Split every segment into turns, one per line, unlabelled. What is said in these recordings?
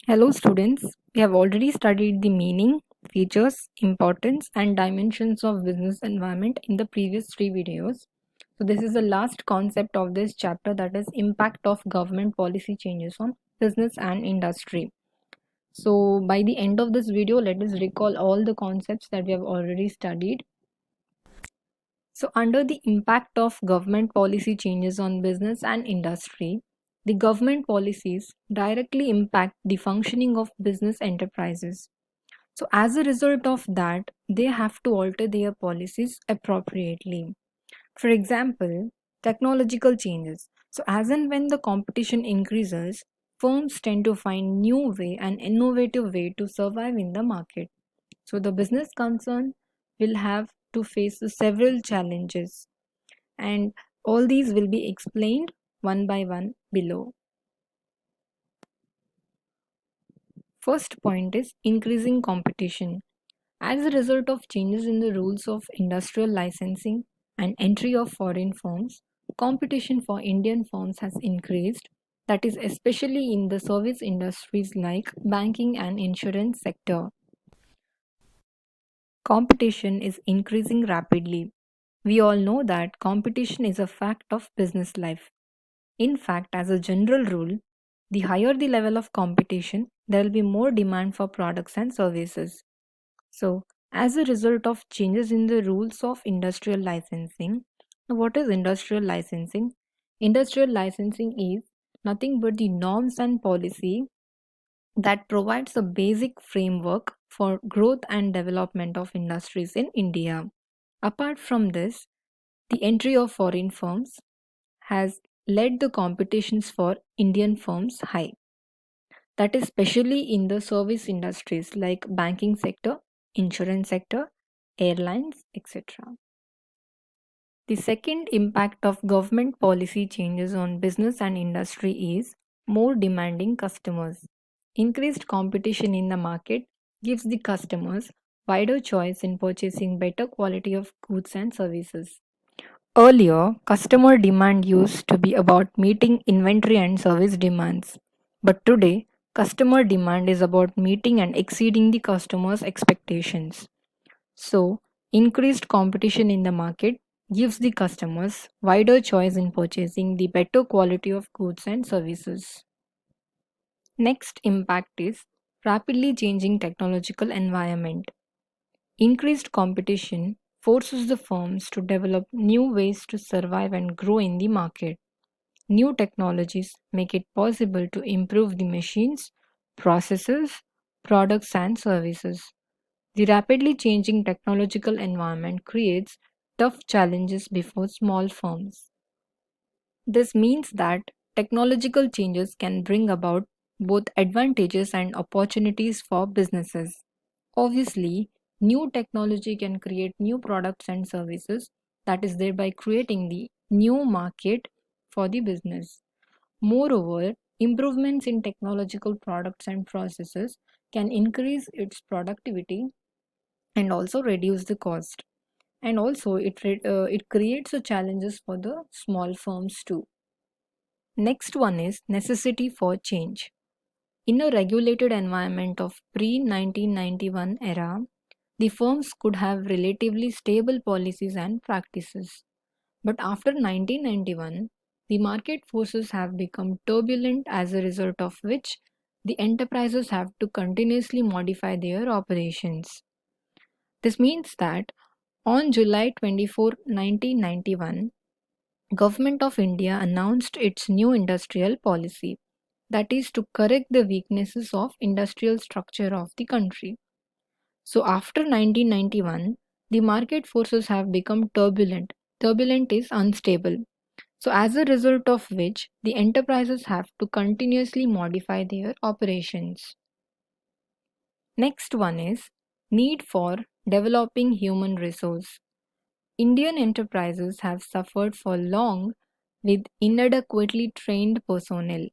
Hello students, we have already studied the meaning, features, importance and dimensions of business environment in the previous three videos. So this is the last concept of this chapter, that is impact of government policy changes on business and industry. So by the end of this video, let us recall all the concepts that we have already studied. So under the impact of government policy changes on business and industry, the government policies directly impact the functioning of business enterprises. So, as a result of that, they have to alter their policies appropriately. For example, technological changes. So, as and when the competition increases, firms tend to find new way and innovative way to survive in the market. So, the business concern will have to face several challenges, and all these will be explained one by one below. First point is increasing competition. As a result of changes in the rules of industrial licensing and entry of foreign firms, competition for Indian firms has increased, that is especially in the service industries like banking and insurance sector. Competition is increasing rapidly. We all know that competition is a fact of business life. In fact, as a general rule, the higher the level of competition, there will be more demand for products and services. So, as a result of changes in the rules of industrial licensing, what is industrial licensing? Industrial licensing is nothing but the norms and policy that provides a basic framework for growth and development of industries in India. Apart from this, the entry of foreign firms has led the competitions for Indian firms high. That is especially in the service industries like banking sector, insurance sector, airlines, etc. The second impact of government policy changes on business and industry is more demanding customers. Increased competition in the market gives the customers wider choice in purchasing better quality of goods and services. Earlier, customer demand used to be about meeting inventory and service demands. But today, customer demand is about meeting and exceeding the customer's expectations. So, increased competition in the market gives the customers wider choice in purchasing the better quality of goods and services. Next impact is rapidly changing technological environment. Increased competition forces the firms to develop new ways to survive and grow in the market. New technologies make it possible to improve the machines, processes, products, and services. The rapidly changing technological environment creates tough challenges before small firms. This means that technological changes can bring about both advantages and opportunities for businesses. Obviously, new technology can create new products and services, that is, thereby creating the new market for the business. Moreover, improvements in technological products and processes can increase its productivity and also reduce the cost. And also, it creates a challenges for the small firms too. Next one is necessity for change. In a regulated environment of pre 1991 era, the firms could have relatively stable policies and practices. But after 1991, the market forces have become turbulent, as a result of which the enterprises have to continuously modify their operations. This means that on July 24, 1991, Government of India announced its new industrial policy, that is to correct the weaknesses of industrial structure of the country. So after 1991, the market forces have become turbulent. Turbulent is unstable. So as a result of which, the enterprises have to continuously modify their operations. Next one is need for developing human resource. Indian enterprises have suffered for long with inadequately trained personnel.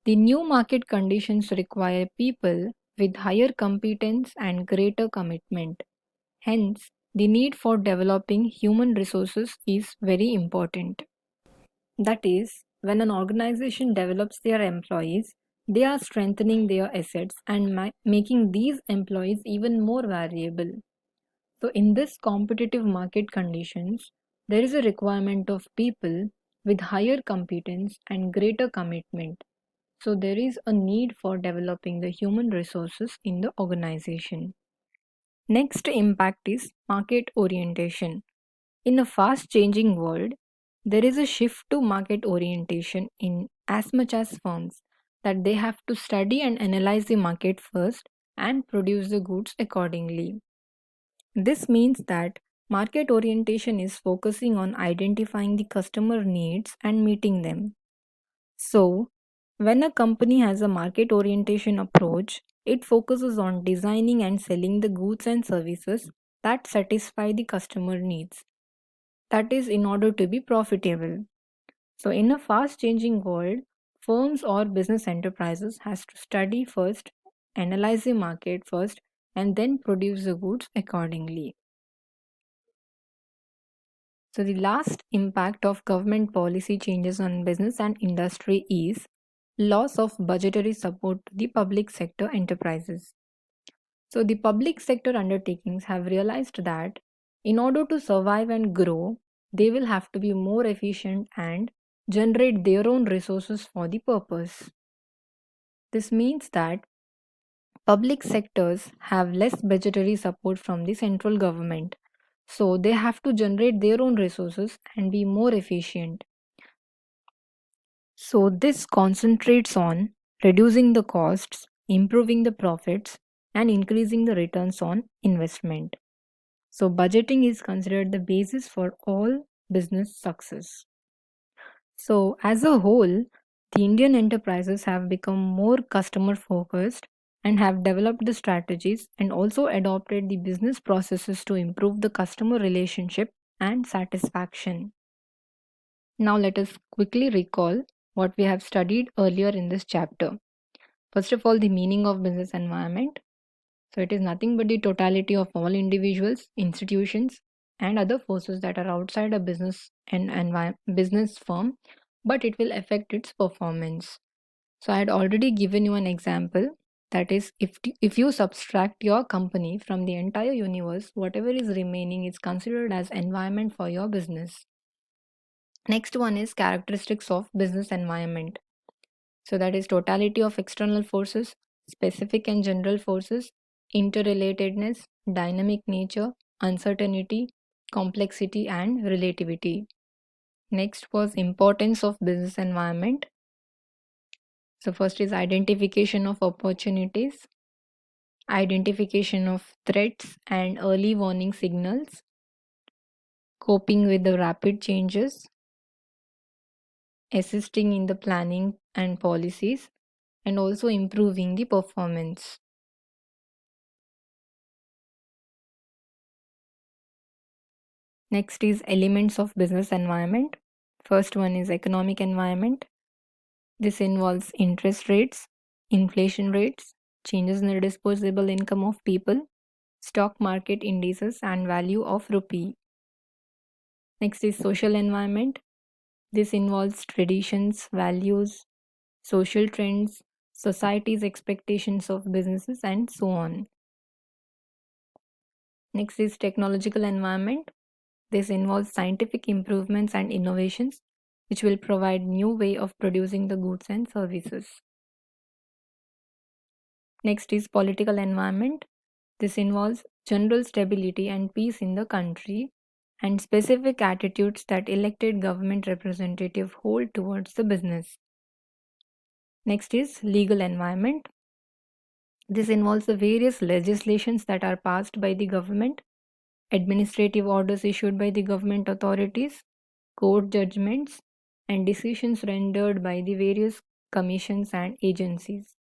The new market conditions require people with higher competence and greater commitment. Hence, the need for developing human resources is very important. That is, when an organization develops their employees, They are strengthening their assets and making these employees even more valuable. So, in this competitive market conditions, there is a requirement of people with higher competence and greater commitment. So, there is a need for developing the human resources in the organization. Next impact is market orientation. In a fast changing world, there is a shift to market orientation in as much as firms that they have to study and analyze the market first and produce the goods accordingly. This means that market orientation is focusing on identifying the customer needs and meeting them. So, when a company has a market orientation approach, it focuses on designing and selling the goods and services that satisfy the customer needs. That is in order to be profitable. So, in a fast changing world, firms or business enterprises has to study first, analyze the market first, and then produce the goods accordingly. So, the last impact of government policy changes on business and industry is loss of budgetary support to the public sector enterprises. So, the public sector undertakings have realized that in order to survive and grow, they will have to be more efficient and generate their own resources for the purpose. This means that public sectors have less budgetary support from the central government. So, they have to generate their own resources and be more efficient. So, this concentrates on reducing the costs, improving the profits, and increasing the returns on investment. So, budgeting is considered the basis for all business success. So, as a whole, the Indian enterprises have become more customer focused and have developed the strategies and also adopted the business processes to improve the customer relationship and satisfaction. Now, let us quickly recall what we have studied earlier in this chapter. First of all, the meaning of business environment. So, it is nothing but the totality of all individuals, institutions, and other forces that are outside a business and business firm, but it will affect its performance. So, I had already given you an example. That is, if you subtract your company from the entire universe, whatever is remaining is considered as environment for your business. Next one is characteristics of business environment. So that is totality of external forces, specific and general forces, interrelatedness, dynamic nature, uncertainty, complexity and relativity. Next was importance of business environment. So first is identification of opportunities, identification of threats and early warning signals, coping with the rapid changes, assisting in the planning and policies, and also improving the performance. Next is elements of business environment. First one is economic environment. This involves interest rates, inflation rates, changes in the disposable income of people, stock market indices and value of rupee. Next is social environment. This involves traditions, values, social trends, society's expectations of businesses and so on. Next is technological environment. This involves scientific improvements and innovations which will provide new way of producing the goods and services. Next is political environment. This involves general stability and peace in the country and specific attitudes that elected government representative hold towards the business. Next is legal environment. This involves the various legislations that are passed by the government, administrative orders issued by the government authorities, court judgments, and decisions rendered by the various commissions and agencies.